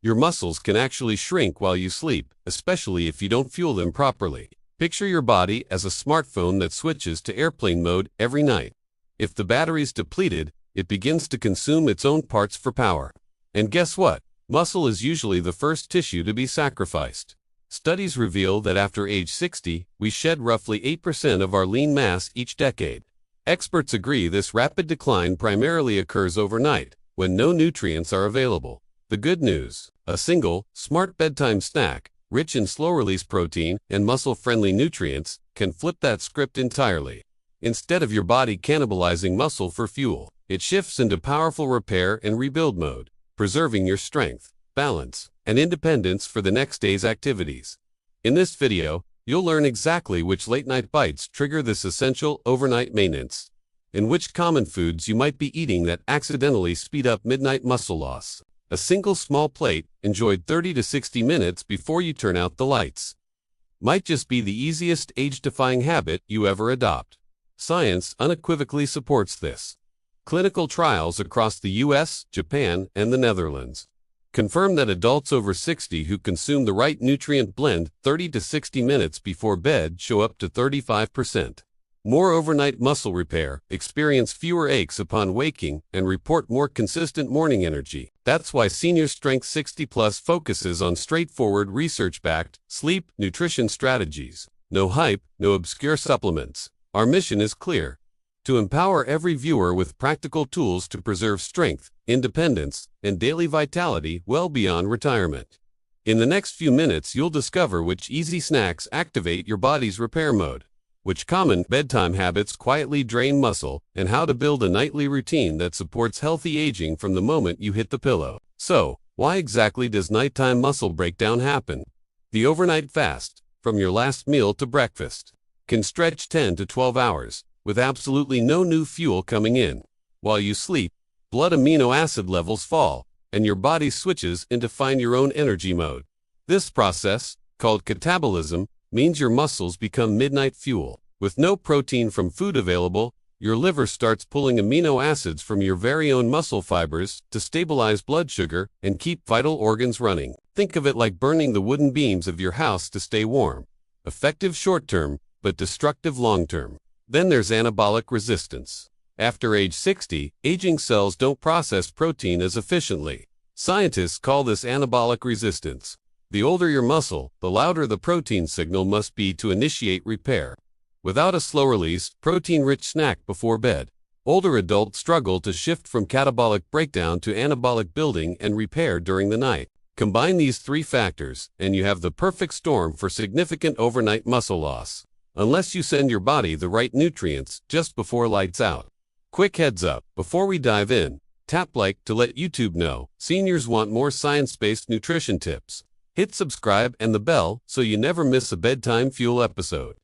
Your muscles can actually shrink while you sleep, especially if you don't fuel them properly. Picture your body as a smartphone that switches to airplane mode every night. If the battery's depleted, it begins to consume its own parts for power. And guess what? Muscle is usually the first tissue to be sacrificed. Studies reveal that after age 60, we shed roughly 8% of our lean mass each decade. Experts agree this rapid decline primarily occurs overnight, when no nutrients are available. The good news: a single, smart bedtime snack, rich in slow-release protein and muscle-friendly nutrients, can flip that script entirely. Instead of your body cannibalizing muscle for fuel, it shifts into powerful repair and rebuild mode, preserving your strength, balance, and independence for the next day's activities. In this video, you'll learn exactly which late-night bites trigger this essential overnight maintenance, and which common foods you might be eating that accidentally speed up midnight muscle loss. A single small plate, enjoyed 30 to 60 minutes before you turn out the lights, might just be the easiest age-defying habit you ever adopt. Science unequivocally supports this. Clinical trials across the US, Japan, and the Netherlands confirm that adults over 60 who consume the right nutrient blend 30 to 60 minutes before bed show up to 35% more overnight muscle repair, experience fewer aches upon waking, and report more consistent morning energy. That's why Senior Strength 60 Plus focuses on straightforward, research-backed sleep nutrition strategies. No hype, no obscure supplements. Our mission is clear: to empower every viewer with practical tools to preserve strength, independence, and daily vitality well beyond retirement. In the next few minutes, you'll discover which easy snacks activate your body's repair mode, which common bedtime habits quietly drain muscle, and how to build a nightly routine that supports healthy aging from the moment you hit the pillow. So, why exactly does nighttime muscle breakdown happen? The overnight fast, from your last meal to breakfast, can stretch 10 to 12 hours, with absolutely no new fuel coming in. While you sleep, blood amino acid levels fall, and your body switches into find your own energy mode. This process, called catabolism, means your muscles become midnight fuel. With no protein from food available, your liver starts pulling amino acids from your very own muscle fibers to stabilize blood sugar and keep vital organs running. Think of it like burning the wooden beams of your house to stay warm. Effective short-term, but destructive long-term. Then there's anabolic resistance. After age 60, aging cells don't process protein as efficiently. Scientists call this anabolic resistance. The older your muscle, the louder the protein signal must be to initiate repair. Without a slow-release, protein-rich snack before bed, older adults struggle to shift from catabolic breakdown to anabolic building and repair during the night. Combine these three factors, and you have the perfect storm for significant overnight muscle loss, unless you send your body the right nutrients just before lights out. Quick heads up, before we dive in, tap like to let YouTube know seniors want more science-based nutrition tips. Hit subscribe and the bell so you never miss a bedtime fuel episode.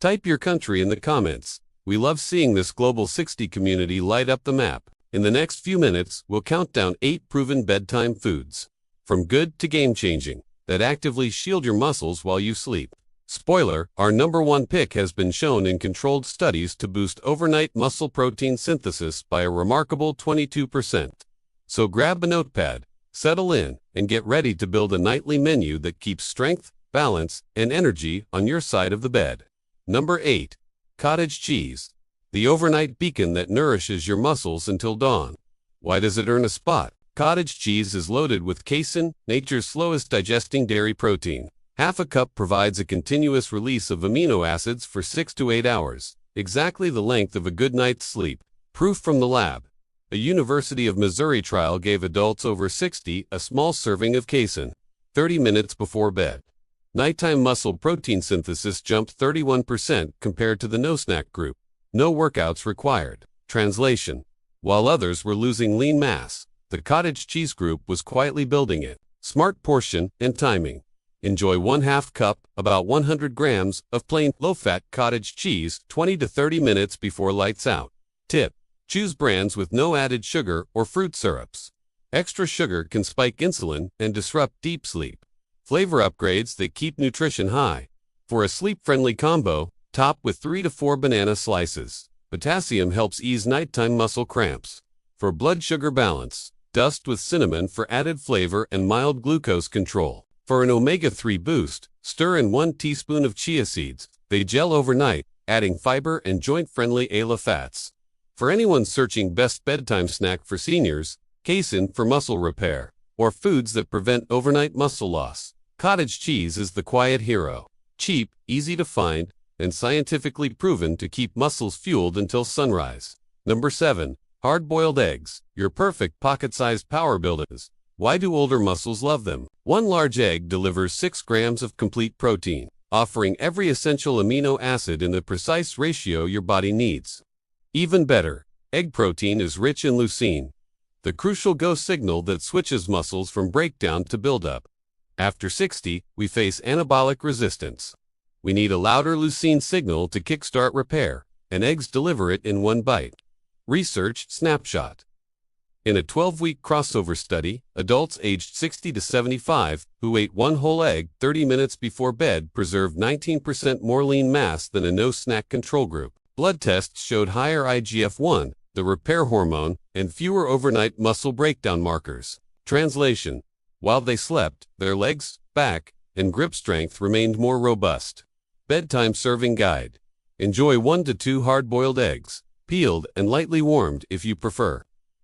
Type your country in the comments. We love seeing this Global 60 community light up the map. In the next few minutes, we'll count down 8 proven bedtime foods, from good to game-changing, that actively shield your muscles while you sleep. Spoiler, our number one pick has been shown in controlled studies to boost overnight muscle protein synthesis by a remarkable 22%. So grab a notepad, settle in, and get ready to build a nightly menu that keeps strength, balance, and energy on your side of the bed. Number 8. Cottage cheese. The overnight beacon that nourishes your muscles until dawn. Why does it earn a spot? Cottage cheese is loaded with casein, nature's slowest digesting dairy protein. Half a cup provides a continuous release of amino acids for 6 to 8 hours, exactly the length of a good night's sleep. Proof from the lab. A University of Missouri trial gave adults over 60 a small serving of casein 30 minutes before bed. Nighttime muscle protein synthesis jumped 31% compared to the no-snack group. No workouts required. Translation: while others were losing lean mass, the cottage cheese group was quietly building it. Smart portion and timing. Enjoy 1/2 cup, about 100 grams, of plain, low-fat cottage cheese 20 to 30 minutes before lights out. Tip: choose brands with no added sugar or fruit syrups. Extra sugar can spike insulin and disrupt deep sleep. Flavor upgrades that keep nutrition high. For a sleep-friendly combo, top with 3 to 4 banana slices. Potassium helps ease nighttime muscle cramps. For blood sugar balance, Dust with cinnamon for added flavor and mild glucose control. For an omega-3 boost, stir in 1 teaspoon of chia seeds. They gel overnight, adding fiber and joint-friendly ALA fats. For anyone searching best bedtime snack for seniors, casein for muscle repair, or foods that prevent overnight muscle loss. Cottage cheese is the quiet hero. Cheap, easy to find, and scientifically proven to keep muscles fueled until sunrise. Number 7. Hard-boiled eggs, your perfect pocket-sized power builders. Why do older muscles love them? One large egg delivers 6 grams of complete protein, offering every essential amino acid in the precise ratio your body needs. Even better, egg protein is rich in leucine, the crucial go signal that switches muscles from breakdown to buildup. After 60, we face anabolic resistance. We need a louder leucine signal to kickstart repair, and eggs deliver it in one bite. Research snapshot. In a 12-week crossover study, adults aged 60 to 75 who ate one whole egg 30 minutes before bed preserved 19% more lean mass than a no-snack control group. Blood tests showed higher IGF-1, the repair hormone, and fewer overnight muscle breakdown markers. Translation: while they slept, their legs, back, and grip strength remained more robust. Bedtime serving guide. Enjoy 1 to 2 hard-boiled eggs, peeled and lightly warmed if you prefer.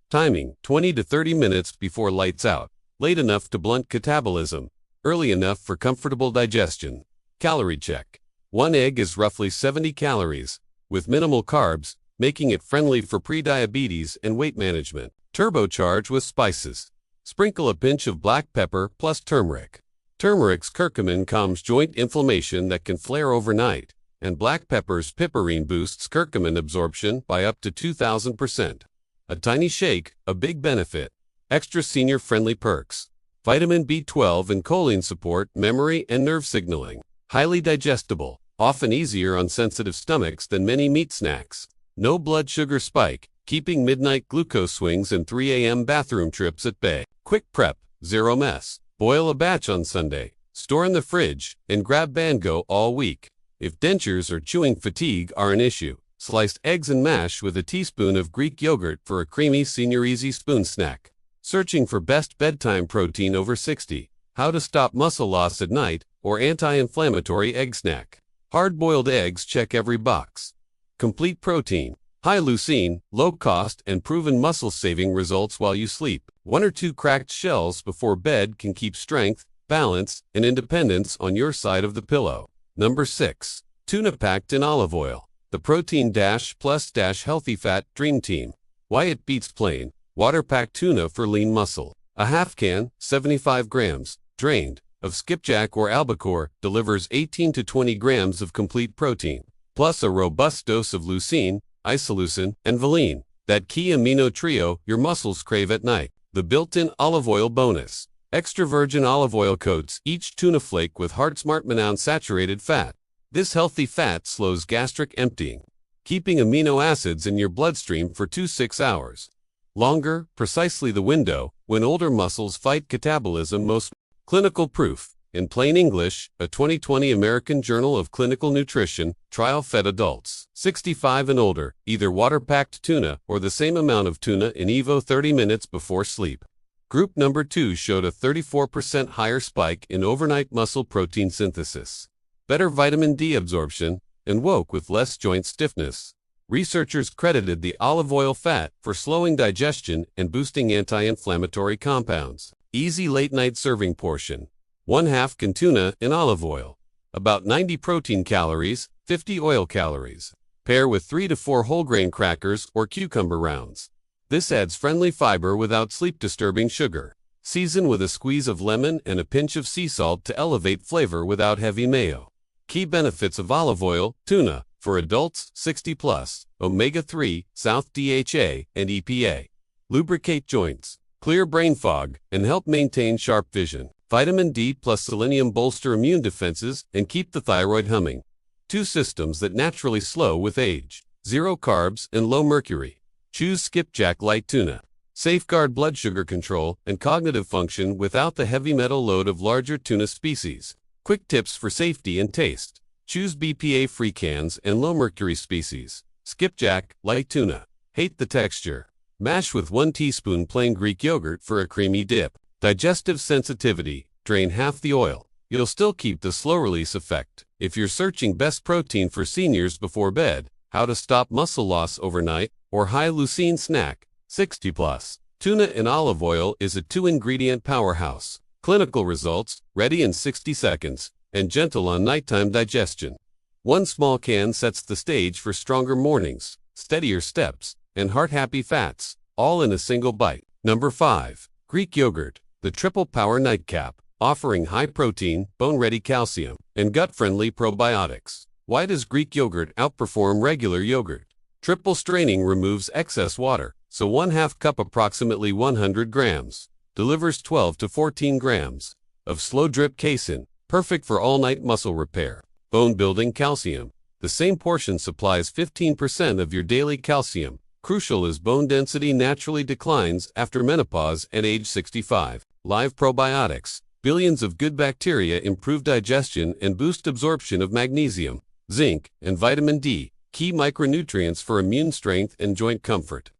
Timing: 20 to 30 minutes before lights out, late enough to blunt catabolism, early enough for comfortable digestion. Calorie check. 1 egg is roughly 70 calories, with minimal carbs, making it friendly for pre-diabetes and weight management. Turbocharge with spices. Sprinkle a pinch of black pepper plus turmeric. Turmeric's curcumin calms joint inflammation that can flare overnight, and black pepper's piperine boosts curcumin absorption by up to 2,000%. A tiny shake, a big benefit. Extra senior-friendly perks. Vitamin B12 and choline support memory and nerve signaling. Highly digestible, often easier on sensitive stomachs than many meat snacks. No blood sugar spike, keeping midnight glucose swings and 3 a.m. bathroom trips at bay. Quick prep, zero mess. Boil a batch on Sunday, store in the fridge, and grab and go all week. If dentures or chewing fatigue are an issue, sliced eggs and mash with a teaspoon of Greek yogurt for a creamy senior easy spoon snack. Searching for best bedtime protein over 60, how to stop muscle loss at night, or anti-inflammatory egg snack. Hard-boiled eggs check every box. Complete protein, high leucine, low cost, and proven muscle-saving results while you sleep. 1 or 2 cracked shells before bed can keep strength, balance, and independence on your side of the pillow. Number 6. Tuna packed in olive oil. The Protein Dash Plus Dash Healthy Fat Dream Team. Why it beats plain, water-packed tuna for lean muscle. A half can, 75 grams, drained, of skipjack or albacore delivers 18 to 20 grams of complete protein, plus a robust dose of leucine, isoleucine, and valine, that key amino trio your muscles crave at night. The built-in olive oil bonus. Extra virgin olive oil coats each tuna flake with HeartSmart monounsaturated fat. This healthy fat slows gastric emptying, keeping amino acids in your bloodstream for 2 to 6 hours. Longer, precisely the window when older muscles fight catabolism most. Clinical proof. In plain English, a 2020 American Journal of Clinical Nutrition trial fed adults 65 and older either water-packed tuna or the same amount of tuna in Evo 30 minutes before sleep. Group number 2 showed a 34% higher spike in overnight muscle protein synthesis, better vitamin D absorption, and woke with less joint stiffness. Researchers credited the olive oil fat for slowing digestion and boosting anti-inflammatory compounds. Easy late-night serving portion. 1/2 can tuna in olive oil. About 90 protein calories, 50 oil calories. Pair with 3 to 4 whole grain crackers or cucumber rounds. This adds friendly fiber without sleep-disturbing sugar. Season with a squeeze of lemon and a pinch of sea salt to elevate flavor without heavy mayo. Key benefits of olive oil, tuna, for adults 60+, omega-3, South DHA, and EPA. Lubricate joints, clear brain fog, and help maintain sharp vision. Vitamin D plus selenium bolster immune defenses and keep the thyroid humming. 2 systems that naturally slow with age. 0 carbs and low mercury. Choose skipjack light tuna. Safeguard blood sugar control and cognitive function without the heavy metal load of larger tuna species. Quick tips for safety and taste. Choose BPA-free cans and low mercury species. Skipjack light tuna. Hate the texture. Mash with 1 teaspoon plain Greek yogurt for a creamy dip. Digestive sensitivity. Drain half the oil. You'll still keep the slow release effect. If you're searching best protein for seniors before bed, how to stop muscle loss overnight, or high leucine snack, 60+. Tuna in olive oil is a 2-ingredient powerhouse. Clinical results, ready in 60 seconds, and gentle on nighttime digestion. 1 small can sets the stage for stronger mornings, steadier steps, and heart-happy fats, all in a single bite. Number 5. Greek yogurt, the triple power nightcap, offering high protein, bone-ready calcium, and gut-friendly probiotics. Why does Greek yogurt outperform regular yogurt? Triple straining removes excess water, so 1/2 cup, approximately 100 grams, delivers 12 to 14 grams of slow-drip casein, perfect for all-night muscle repair. Bone-building calcium. The same portion supplies 15% of your daily calcium, crucial as bone density naturally declines after menopause and age 65. Live probiotics. Billions of good bacteria improve digestion and boost absorption of magnesium, zinc, and vitamin D, key micronutrients for immune strength and joint comfort.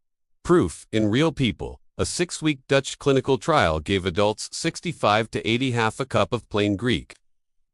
Proof in real people. A 6-week Dutch clinical trial gave adults 65 to 80 half a cup of plain Greek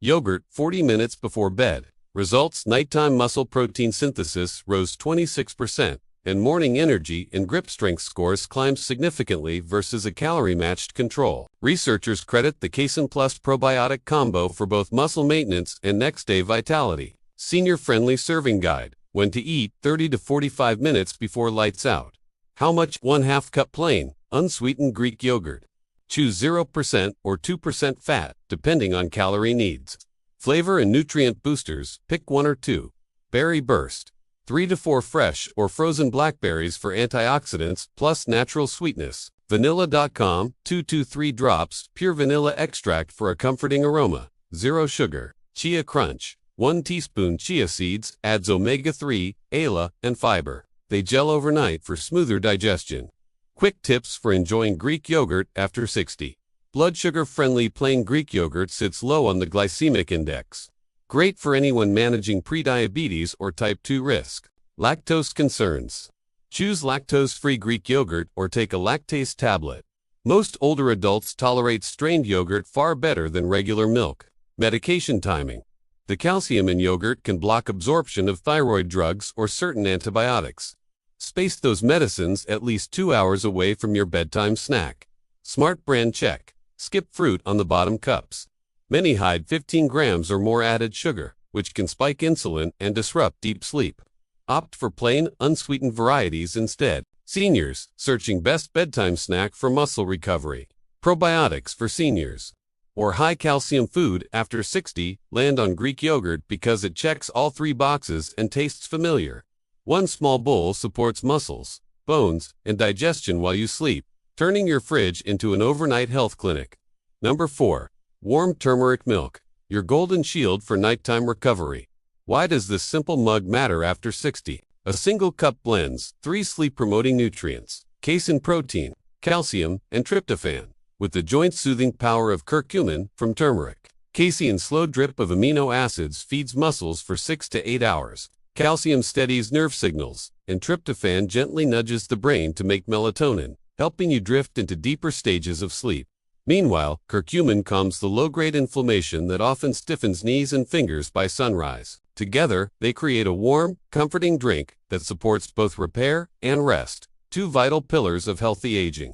yogurt 40 minutes before bed. Results: nighttime muscle protein synthesis rose 26%, and morning energy and grip strength scores climbed significantly versus a calorie-matched control. Researchers credit the Casein Plus probiotic combo for both muscle maintenance and next-day vitality. Senior-friendly serving guide. When to eat 30 to 45 minutes before lights out. How much? 1/2 cup plain, unsweetened Greek yogurt. Choose 0% or 2% fat, depending on calorie needs. Flavor and nutrient boosters, pick 1 or 2. Berry Burst. 3 to 4 fresh or frozen blackberries for antioxidants plus natural sweetness. Vanilla.com, 2 to 3 drops, pure vanilla extract for a comforting aroma. 0 sugar. Chia Crunch. 1 teaspoon chia seeds adds omega-3, ALA, and fiber. They gel overnight for smoother digestion. Quick tips for enjoying Greek yogurt after 60. Blood sugar-friendly plain Greek yogurt sits low on the glycemic index. Great for anyone managing prediabetes or type 2 risk. Lactose concerns. Choose lactose-free Greek yogurt or take a lactase tablet. Most older adults tolerate strained yogurt far better than regular milk. Medication timing. The calcium in yogurt can block absorption of thyroid drugs or certain antibiotics. Space those medicines at least 2 hours away from your bedtime snack. Smart brand check. Skip fruit on the bottom cups. Many hide 15 grams or more added sugar, which can spike insulin and disrupt deep sleep. Opt for plain, unsweetened varieties instead. Seniors, searching best bedtime snack for muscle recovery. Probiotics for seniors. Or high-calcium food after 60, land on Greek yogurt because it checks all 3 boxes and tastes familiar. 1 small bowl supports muscles, bones, and digestion while you sleep, turning your fridge into an overnight health clinic. Number 4. Warm turmeric milk, your golden shield for nighttime recovery. Why does this simple mug matter after 60? A single cup blends 3 sleep-promoting nutrients, casein protein, calcium, and tryptophan, with the joint-soothing power of curcumin from turmeric. Casein's slow drip of amino acids feeds muscles for 6 to 8 hours. Calcium steadies nerve signals, and tryptophan gently nudges the brain to make melatonin, helping you drift into deeper stages of sleep. Meanwhile, curcumin calms the low-grade inflammation that often stiffens knees and fingers by sunrise. Together, they create a warm, comforting drink that supports both repair and rest, 2 vital pillars of healthy aging.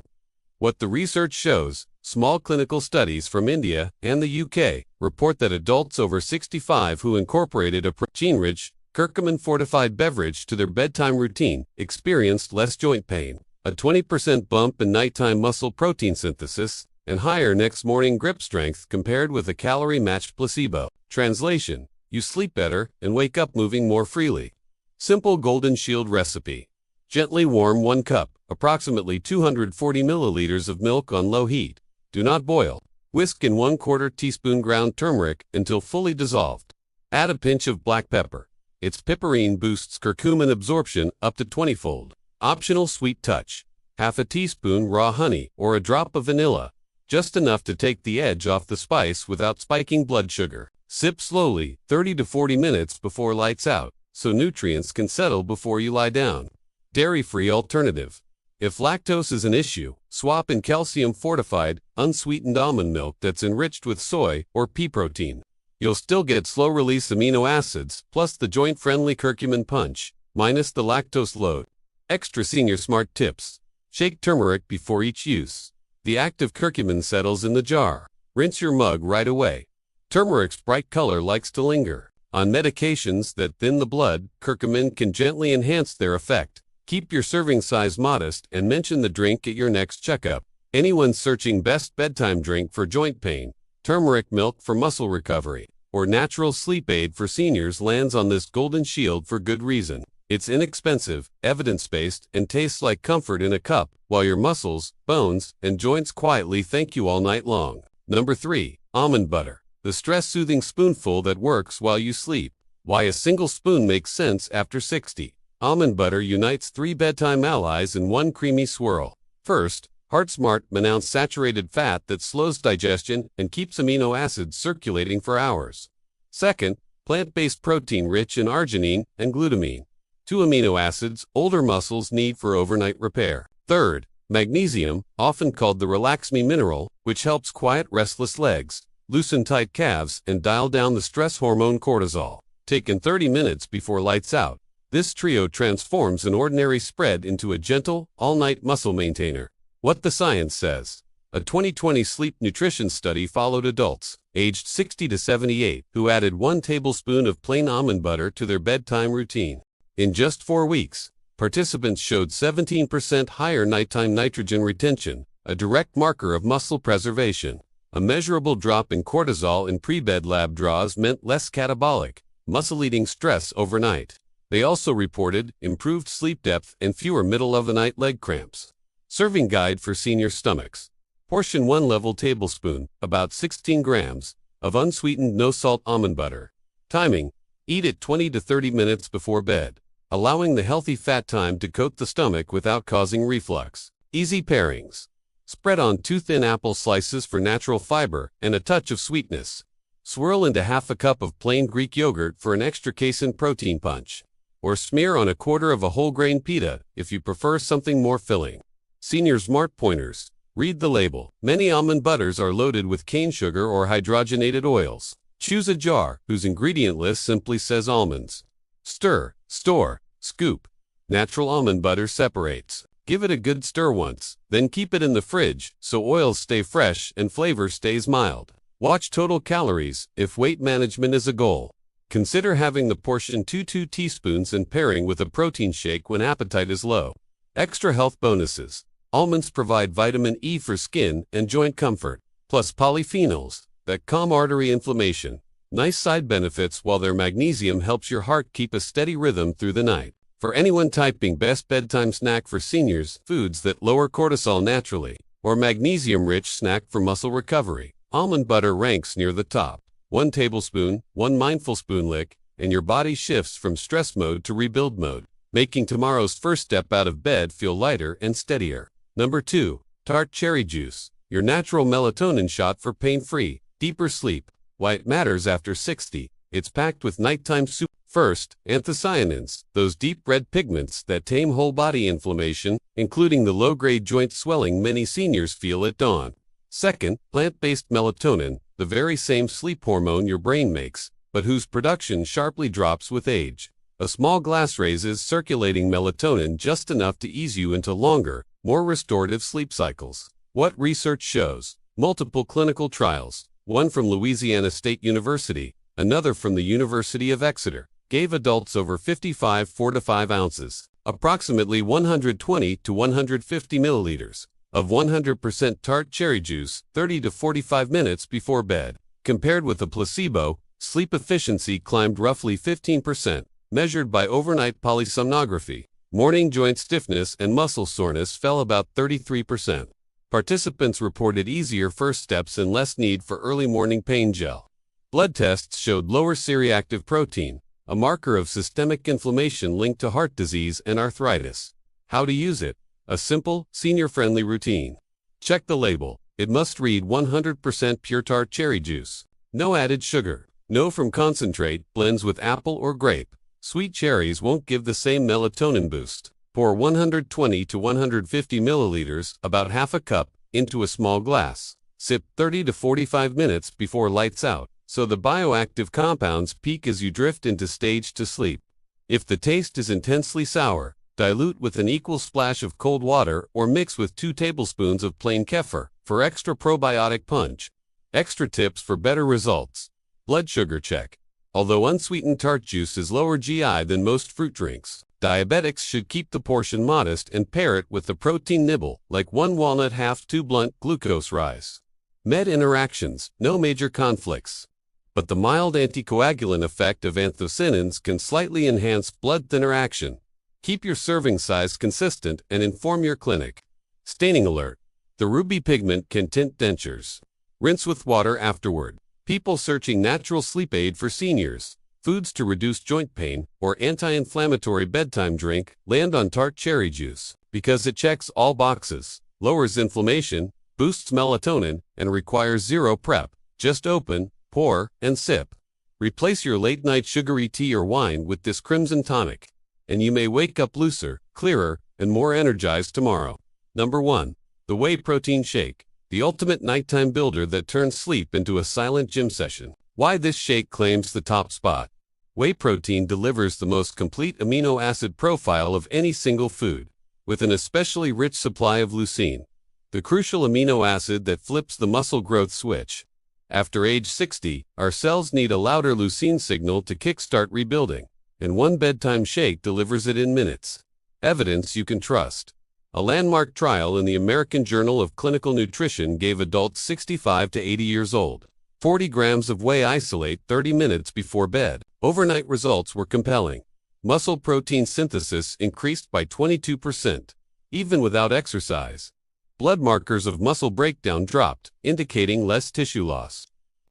What the research shows: small clinical studies from India and the UK report that adults over 65 who incorporated a protein-rich, curcumin-fortified beverage to their bedtime routine experienced less joint pain, a 20% bump in nighttime muscle protein synthesis, and higher next morning grip strength compared with a calorie-matched placebo. Translation: you sleep better and wake up moving more freely. Simple Golden Shield recipe. Gently warm 1 cup, approximately 240 milliliters of milk on low heat. Do not boil. Whisk in 1/4 teaspoon ground turmeric until fully dissolved. Add a pinch of black pepper. Its piperine boosts curcumin absorption up to 20-fold. Optional sweet touch. Half a teaspoon raw honey or a drop of vanilla. Just enough to take the edge off the spice without spiking blood sugar. Sip slowly, 30 to 40 minutes before lights out, so nutrients can settle before you lie down. Dairy-free alternative. If lactose is an issue, swap in calcium-fortified, unsweetened almond milk that's enriched with soy or pea protein. You'll still get slow-release amino acids, plus the joint-friendly curcumin punch, minus the lactose load. Extra senior smart tips. Shake turmeric before each use. The active curcumin settles in the jar. Rinse your mug right away. Turmeric's bright color likes to linger. On medications that thin the blood, curcumin can gently enhance their effect. Keep your serving size modest and mention the drink at your next checkup. Anyone searching best bedtime drink for joint pain, turmeric milk for muscle recovery, or natural sleep aid for seniors lands on this golden shield for good reason. It's inexpensive, evidence-based, and tastes like comfort in a cup, while your muscles, bones, and joints quietly thank you all night long. Number 3. Almond butter. The stress-soothing spoonful that works while you sleep. Why a single spoon makes sense after 60. Almond butter unites 3 bedtime allies in one creamy swirl. First, HeartSmart monounsaturated fat that slows digestion and keeps amino acids circulating for hours. Second, plant-based protein rich in arginine and glutamine, 2 amino acids older muscles need for overnight repair. Third, magnesium, often called the Relax Me mineral, which helps quiet restless legs, loosen tight calves, and dial down the stress hormone cortisol. Taken 30 minutes before lights out, this trio transforms an ordinary spread into a gentle, all-night muscle maintainer. What the science says. A 2020 sleep nutrition study followed adults, aged 60 to 78, who added 1 tablespoon of plain almond butter to their bedtime routine. In just 4 weeks, participants showed 17% higher nighttime nitrogen retention, a direct marker of muscle preservation. A measurable drop in cortisol in pre-bed lab draws meant less catabolic, muscle-eating stress overnight. They also reported improved sleep depth and fewer middle-of-the-night leg cramps. Serving guide for senior stomachs. Portion 1 level tablespoon, about 16 grams, of unsweetened no-salt almond butter. Timing: eat it 20 to 30 minutes before bed, allowing the healthy fat time to coat the stomach without causing reflux. Easy pairings. Spread on 2 thin apple slices for natural fiber and a touch of sweetness. Swirl into half a cup of plain Greek yogurt for an extra casein protein punch. Or smear on a quarter of a whole grain pita if you prefer something more filling. Senior smart pointers. Read the label. Many almond butters are loaded with cane sugar or hydrogenated oils. Choose a jar whose ingredient list simply says almonds. Stir, store, scoop. Natural almond butter separates. Give it a good stir once, then keep it in the fridge so oils stay fresh and flavor stays mild. Watch total calories if weight management is a goal. Consider having the portion 2 teaspoons and pairing with a protein shake when appetite is low. Extra health bonuses. Almonds provide vitamin E for skin and joint comfort, plus polyphenols that calm artery inflammation. Nice side benefits while their magnesium helps your heart keep a steady rhythm through the night. For anyone typing best bedtime snack for seniors, foods that lower cortisol naturally, or magnesium-rich snack for muscle recovery, almond butter ranks near the top. 1 tablespoon, 1 mindful spoon lick, and your body shifts from stress mode to rebuild mode, making tomorrow's first step out of bed feel lighter and steadier. Number 2. Tart cherry juice, your natural melatonin shot for pain-free, deeper sleep. Why it matters after 60. It's packed with nighttime soup. First, anthocyanins, those deep red pigments that tame whole body inflammation, including the low-grade joint swelling many seniors feel at dawn. Second, plant-based melatonin, the very same sleep hormone your brain makes, but whose production sharply drops with age. A small glass raises circulating melatonin just enough to ease you into longer, more restorative sleep cycles. What research shows? Multiple clinical trials, one from Louisiana State University, another from the University of Exeter, gave adults over 55 4 to 5 ounces, approximately 120 to 150 milliliters, of 100% tart cherry juice 30 to 45 minutes before bed. Compared with a placebo, sleep efficiency climbed roughly 15%, measured by overnight polysomnography. Morning joint stiffness and muscle soreness fell about 33%. Participants reported easier first steps and less need for early morning pain gel. Blood tests showed lower C-reactive protein, a marker of systemic inflammation linked to heart disease and arthritis. How to use it? A simple, senior-friendly routine. Check the label. It must read 100% pure tart cherry juice. No added sugar. No from concentrate, blends with apple or grape. Sweet cherries won't give the same melatonin boost. Pour 120 to 150 milliliters, about half a cup, into a small glass. Sip 30 to 45 minutes before lights out, so the bioactive compounds peak as you drift into stage to sleep. If the taste is intensely sour, dilute with an equal splash of cold water or mix with 2 tablespoons of plain kefir for extra probiotic punch. Extra tips for better results. Blood sugar check. Although unsweetened tart juice is lower GI than most fruit drinks, diabetics should keep the portion modest and pair it with a protein nibble, like 1 walnut half 2 blunt glucose rise. Med interactions, no major conflicts. But the mild anticoagulant effect of anthocyanins can slightly enhance blood thinner action. Keep your serving size consistent and inform your clinic. Staining alert. The ruby pigment can tint dentures. Rinse with water afterward. People searching natural sleep aid for seniors, foods to reduce joint pain, or anti-inflammatory bedtime drink land on tart cherry juice because it checks all boxes, lowers inflammation, boosts melatonin, and requires zero prep. Just open, pour, and sip. Replace your late-night sugary tea or wine with this crimson tonic, and you may wake up looser, clearer, and more energized tomorrow. Number 1. The Whey Protein Shake, the ultimate nighttime builder that turns sleep into a silent gym session. Why this shake claims the top spot. Whey protein delivers the most complete amino acid profile of any single food, with an especially rich supply of leucine, the crucial amino acid that flips the muscle growth switch. After age 60, our cells need a louder leucine signal to kickstart rebuilding, and one bedtime shake delivers it in minutes. Evidence you can trust. A landmark trial in the American Journal of Clinical Nutrition gave adults 65 to 80 years old 40 grams of whey isolate 30 minutes before bed. Overnight results were compelling. Muscle protein synthesis increased by 22%, even without exercise. Blood markers of muscle breakdown dropped, indicating less tissue loss.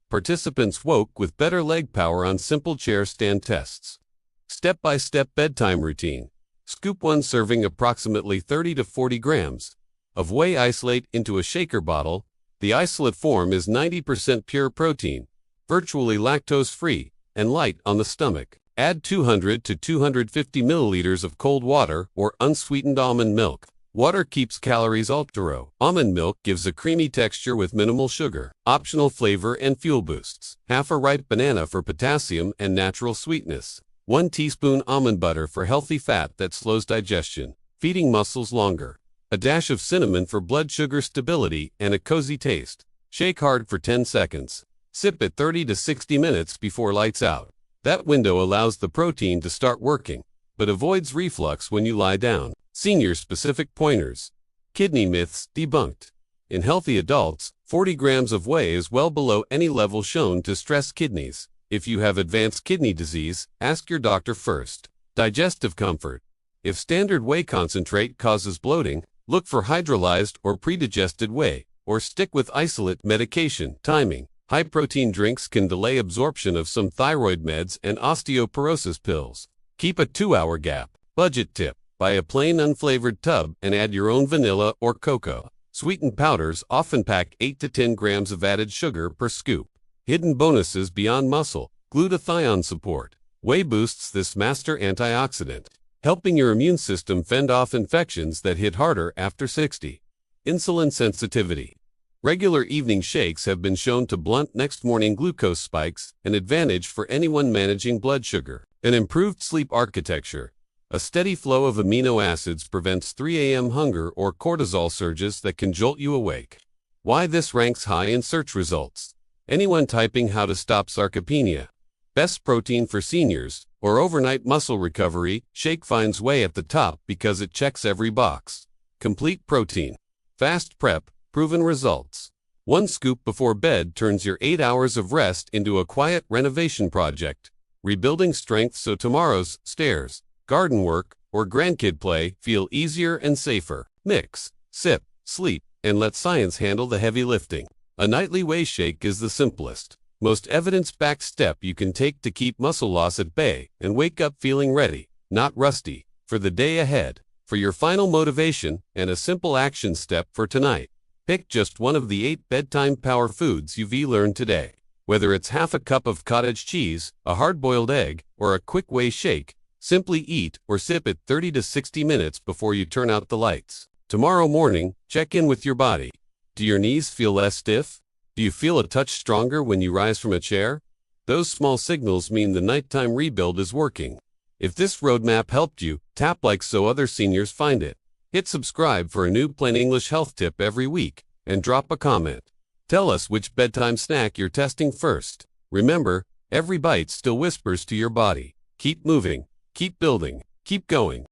Participants woke with better leg power on simple chair stand tests. Step-by-step bedtime routine. Scoop 1 serving approximately 30 to 40 grams of whey isolate into a shaker bottle. The isolate form is 90% pure protein, virtually lactose-free, and light on the stomach. Add 200 to 250 milliliters of cold water or unsweetened almond milk. Water keeps calories ultra. Almond milk gives a creamy texture with minimal sugar. Optional flavor and fuel boosts. Half a ripe banana for potassium and natural sweetness. 1 teaspoon almond butter for healthy fat that slows digestion, feeding muscles longer. A dash of cinnamon for blood sugar stability and a cozy taste. Shake hard for 10 seconds. Sip at 30 to 60 minutes before lights out. That window allows the protein to start working, but avoids reflux when you lie down. Senior-specific pointers. Kidney myths debunked. In healthy adults, 40 grams of whey is well below any level shown to stress kidneys. If you have advanced kidney disease, ask your doctor first. Digestive comfort. If standard whey concentrate causes bloating, look for hydrolyzed or predigested whey, or stick with isolate medication. Timing. High-protein drinks can delay absorption of some thyroid meds and osteoporosis pills. Keep a 2-hour gap. Budget tip. Buy a plain unflavored tub and add your own vanilla or cocoa. Sweetened powders often pack 8 to 10 grams of added sugar per scoop. Hidden bonuses beyond muscle. Glutathione support. Whey boosts this master antioxidant, helping your immune system fend off infections that hit harder after 60. Insulin sensitivity. Regular evening shakes have been shown to blunt next morning glucose spikes, an advantage for anyone managing blood sugar. An improved sleep architecture. A steady flow of amino acids prevents 3 a.m. hunger or cortisol surges that can jolt you awake. Why this ranks high in search results. Anyone typing how to stop sarcopenia, best protein for seniors, or overnight muscle recovery, shake finds whey at the top because it checks every box. Complete protein. Fast prep, proven results. 1 scoop before bed turns your 8 hours of rest into a quiet renovation project, rebuilding strength so tomorrow's stairs, garden work, or grandkid play feel easier and safer. Mix, sip, sleep, and let science handle the heavy lifting. A nightly whey shake is the simplest, most evidence-backed step you can take to keep muscle loss at bay and wake up feeling ready, not rusty, for the day ahead. For your final motivation and a simple action step for tonight, pick just one of the 8 bedtime power foods you've learned today. Whether it's half a cup of cottage cheese, a hard-boiled egg, or a quick whey shake, Simply eat or sip it 30 to 60 minutes before you turn out the lights. Tomorrow morning, check in with your body. Do your knees feel less stiff? Do you feel a touch stronger when you rise from a chair? Those small signals mean the nighttime rebuild is working. If this roadmap helped you, tap like so other seniors find it. Hit subscribe for a new plain English health tip every week, and drop a comment. Tell us which bedtime snack you're testing first. Remember, every bite still whispers to your body. Keep moving, keep building, keep going.